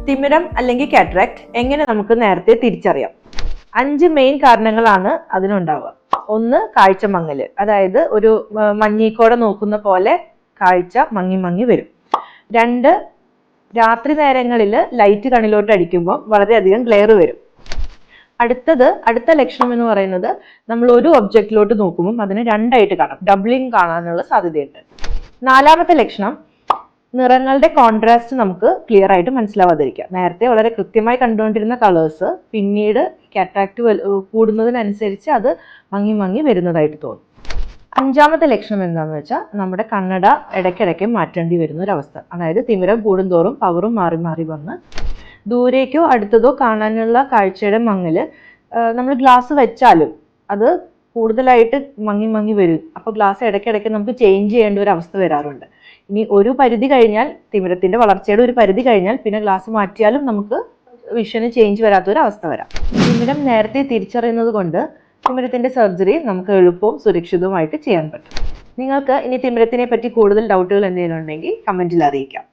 തിമിരം അല്ലെങ്കിൽ കാറ്ററാക്ട് എങ്ങനെ നമുക്ക് നേരത്തെ തിരിച്ചറിയാം? 5 മെയിൻ കാരണങ്ങളാണ് അതിനുണ്ടാവുക. 1, കാഴ്ച മങ്ങല്, അതായത് ഒരു മഞ്ഞിക്കോടെ നോക്കുന്ന പോലെ കാഴ്ച മങ്ങി മങ്ങി വരും. 2, രാത്രി നേരങ്ങളിൽ ലൈറ്റ് കണ്ണിലോട്ട് അടിക്കുമ്പോൾ വളരെയധികം ഗ്ലെയർ വരും. അടുത്ത ലക്ഷണം എന്ന് പറയുന്നത് നമ്മൾ ഒരു ഒബ്ജക്റ്റിലോട്ട് നോക്കുമ്പോൾ അതിന് 2 ആയിട്ട് കാണാം, ഡബിളിങ് കാണാനുള്ള സാധ്യതയുണ്ട്. 4ാമത്തെ ലക്ഷണം, നിറങ്ങളുടെ കോൺട്രാസ്റ്റ് നമുക്ക് ക്ലിയർ ആയിട്ട് മനസ്സിലാവാതിരിക്കുക. നേരത്തെ വളരെ കൃത്യമായി കണ്ടുകൊണ്ടിരുന്ന കളേഴ്സ് പിന്നീട് കാറ്ററാക്ട് കൂടുന്നതിനനുസരിച്ച് അത് മങ്ങി മങ്ങി വരുന്നതായിട്ട് തോന്നും. 5ാമത്തെ ലക്ഷണം എന്താണെന്ന് വെച്ചാൽ നമ്മുടെ കണ്ണട ഇടയ്ക്കിടയ്ക്ക് മാറ്റേണ്ടി വരുന്ന ഒരവസ്ഥ. അതായത് തിമിരം കൂടുന്തോറും പവറും മാറി മാറി വന്ന് ദൂരേക്കോ അടുത്തതോ കാണാനുള്ള കാഴ്ചയുടെ മങ്ങല് നമ്മൾ ഗ്ലാസ് വെച്ചാലും അത് കൂടുതലായിട്ട് മങ്ങി മങ്ങി വരും. അപ്പോൾ ഗ്ലാസ് ഇടയ്ക്കിടയ്ക്ക് നമുക്ക് ചേഞ്ച് ചെയ്യേണ്ട ഒരു അവസ്ഥ വരാറുണ്ട്. ഇനി ഒരു പരിധി കഴിഞ്ഞാൽ, തിമിരത്തിന്റെ വളർച്ചയുടെ ഒരു പരിധി കഴിഞ്ഞാൽ പിന്നെ ഗ്ലാസ് മാറ്റിയാലും നമുക്ക് വിഷന് ചേഞ്ച് വരാത്തൊരു അവസ്ഥ വരാം. തിമിരം നേരത്തെ തിരിച്ചറിയുന്നത് കൊണ്ട് തിമിരത്തിന്റെ സർജറി നമുക്ക് എളുപ്പവും സുരക്ഷിതവുമായിട്ട് ചെയ്യാൻ പറ്റും. നിങ്ങൾക്ക് ഇനി തിമിരത്തിനെ പറ്റി കൂടുതൽ ഡൗട്ടുകൾ എന്തെങ്കിലും ഉണ്ടെങ്കിൽ കമന്റിൽ അറിയിക്കാം.